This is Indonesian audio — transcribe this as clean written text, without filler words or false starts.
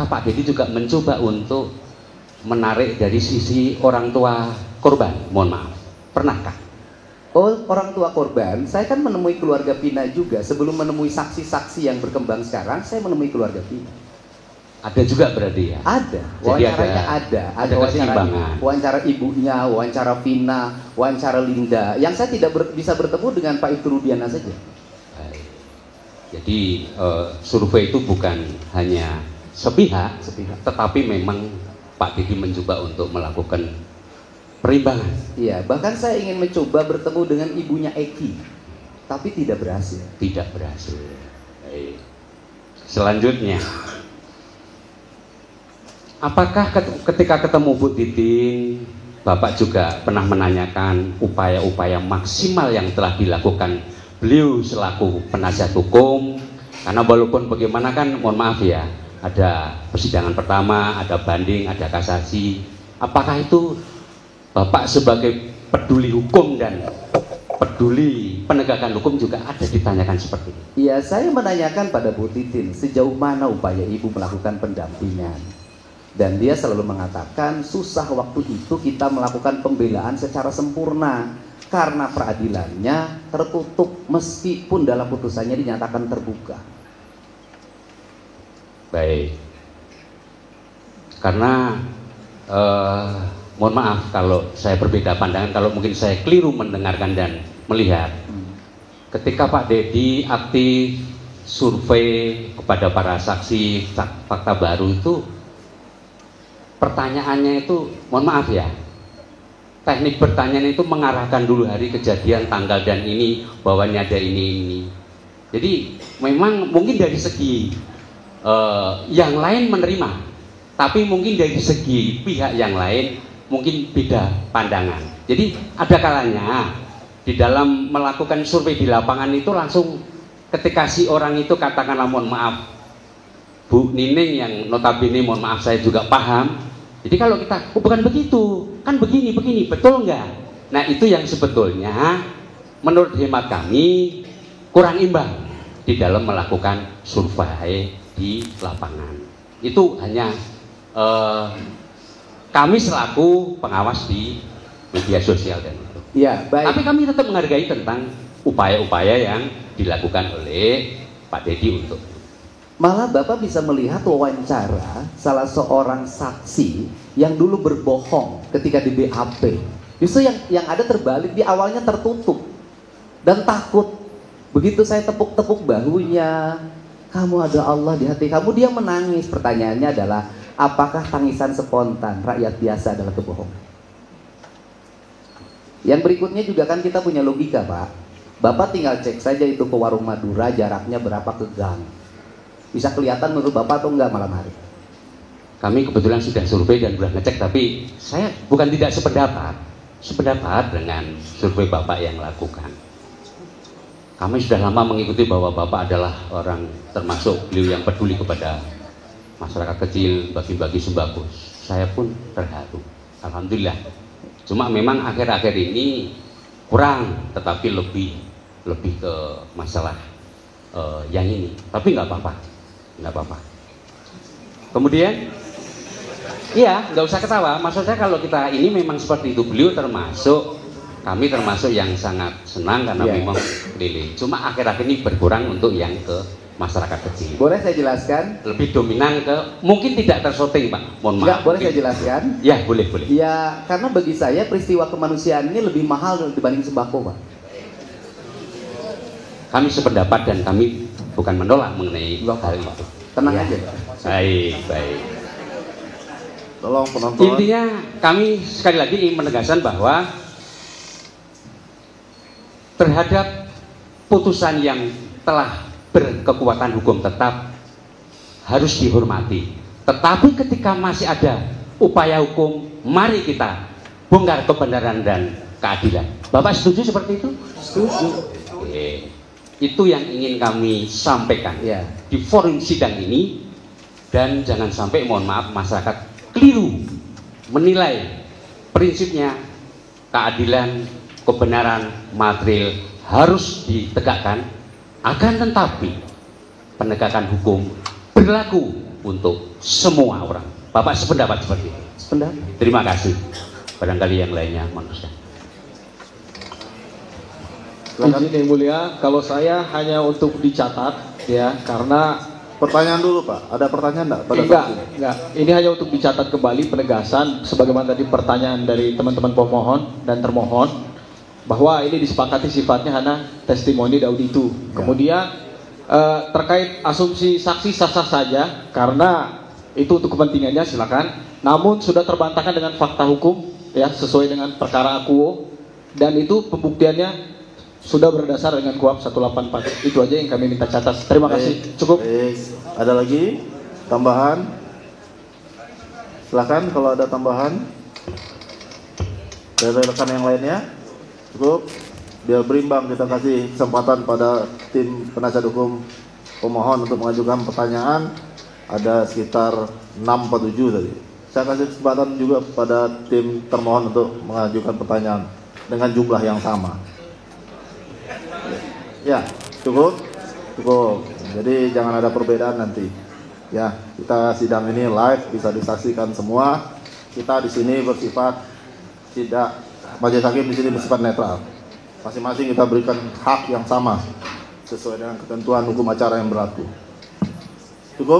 Pak Dedi juga mencoba untuk menarik dari sisi orang tua korban? Mohon maaf, pernahkah? Oh, orang tua korban, saya kan menemui keluarga Pina juga. Sebelum menemui saksi-saksi yang berkembang sekarang, saya menemui keluarga Pina. Ada juga berarti ya? Ada, jadi wawancaranya ada wawancara ibunya, wawancara Pina, wawancara Linda. Yang saya tidak bisa bertemu dengan Pak Ibtu Rudiana saja. Baik. Jadi survei itu bukan hanya sepihak, tetapi memang Pak Dedi mencoba untuk melakukan perimbangan. Iya, bahkan saya ingin mencoba bertemu dengan ibunya Eki, tapi tidak berhasil. Tidak berhasil. Baik. Selanjutnya, apakah ketika ketemu Bu Titin, Bapak juga pernah menanyakan upaya-upaya maksimal yang telah dilakukan beliau selaku penasihat hukum? Karena walaupun bagaimana kan, mohon maaf ya, ada persidangan pertama, ada banding, ada kasasi. Apakah itu Bapak sebagai peduli hukum dan peduli penegakan hukum juga ada ditanyakan seperti ini? Iya, saya menanyakan pada Bu Titin sejauh mana upaya ibu melakukan pendampingan. Dan dia selalu mengatakan susah waktu itu kita melakukan pembelaan secara sempurna karena peradilannya tertutup meskipun dalam putusannya dinyatakan terbuka. Baik, karena mohon maaf kalau saya berbeda pandangan, kalau mungkin saya keliru mendengarkan dan melihat. Ketika Pak Dedi aktif survei kepada para saksi fakta baru itu, pertanyaannya itu, mohon maaf ya, teknik pertanyaan itu mengarahkan dulu hari kejadian, tanggal dan ini, bahwa ini ada ini. Jadi memang mungkin dari segi yang lain menerima, tapi mungkin dari segi pihak yang lain mungkin beda pandangan. Jadi ada kalanya di dalam melakukan survei di lapangan itu langsung ketika si orang itu katakanlah, mohon maaf Bu Nining yang notabene mohon maaf saya juga paham. Jadi kalau kita bukan begitu, kan begini, betul nggak? Nah itu yang sebetulnya menurut hemat kami kurang imbang di dalam melakukan survei di lapangan. Itu hanya kami selaku pengawas di media sosial dan itu. Ya, baik. Tapi kami tetap menghargai tentang upaya-upaya yang dilakukan oleh Pak Dedi untuk. Malah Bapak bisa melihat wawancara salah seorang saksi yang dulu berbohong ketika di BAP. Justru yang ada terbalik, di awalnya tertutup dan takut. Begitu saya tepuk-tepuk bahunya, kamu ada Allah di hati kamu, dia menangis. Pertanyaannya adalah, apakah tangisan spontan rakyat biasa adalah kebohongan? Yang berikutnya juga kan kita punya logika, Pak. Bapak tinggal cek saja itu ke warung Madura, jaraknya berapa ke gang. Bisa kelihatan menurut Bapak atau enggak malam hari? Kami kebetulan sudah survei dan sudah ngecek, tapi saya bukan tidak sependapat dengan survei Bapak yang lakukan. Kami sudah lama mengikuti bahwa Bapak adalah orang termasuk beliau yang peduli kepada masyarakat kecil, bagi-bagi sembako. Saya pun terharu, alhamdulillah. Cuma memang akhir-akhir ini kurang, tetapi lebih ke masalah yang ini. Tapi nggak apa-apa. Kemudian, iya, nggak usah ketawa. Maksud saya kalau kita ini memang seperti itu, beliau kami termasuk yang sangat senang karena memang keliling. Cuma akhir-akhir ini berkurang untuk yang ke masyarakat kecil. Boleh saya jelaskan? Lebih dominan ke, mungkin tidak tersorting Pak, mohon maaf. Enggak, boleh saya jelaskan? Ya, boleh. Ya, karena bagi saya peristiwa kemanusiaan ini lebih mahal dibanding sembako, Pak. Kami sependapat dan kami bukan menolak mengenai hal itu. Tenang ya. aja. Baik. Tolong penonton. Intinya kami sekali lagi ingin menegaskan bahwa terhadap putusan yang telah berkekuatan hukum tetap harus dihormati. Tetapi ketika masih ada upaya hukum, mari kita bongkar kebenaran dan keadilan. Bapak setuju seperti itu? Setuju. Oke. Itu yang ingin kami sampaikan di forum sidang ini. Dan jangan sampai, mohon maaf, masyarakat keliru menilai prinsipnya keadilan, kebenaran material harus ditegakkan, akan tetapi penegakan hukum berlaku untuk semua orang. Bapak sependapat seperti itu? Sependapat. Terima kasih. Barangkali yang lainnya manusia. Izin yang mulia, kalau saya hanya untuk dicatat ya, karena Pertanyaan dulu Pak, ada pertanyaan enggak pada enggak, saksi? enggak. Ini hanya untuk dicatat kembali penegasan sebagaimana tadi pertanyaan dari teman-teman pemohon dan termohon bahwa ini disepakati sifatnya hanya testimoni auditu. Kemudian terkait asumsi saksi sah-sah saja karena itu untuk kepentingannya silakan. Namun sudah terbantahkan dengan fakta hukum ya sesuai dengan perkara akuo dan itu pembuktiannya sudah berdasar dengan KUHP 184. Itu aja yang kami minta catat. Terima kasih. Cukup. Ada lagi tambahan? Silakan kalau ada tambahan dari rekan yang lainnya. Cukup. Biar berimbang kita kasih kesempatan pada tim penasihat hukum pemohon untuk mengajukan pertanyaan. Ada sekitar 6 atau 7 tadi. Saya kasih kesempatan juga pada tim termohon untuk mengajukan pertanyaan dengan jumlah yang sama. Ya, cukup. Jadi jangan ada perbedaan nanti. Ya, kita sidang ini live, bisa disaksikan semua. Kita di sini bersifat tidak, majelis hakim di sini bersifat netral. Masing-masing kita berikan hak yang sama sesuai dengan ketentuan hukum acara yang berlaku. Cukup.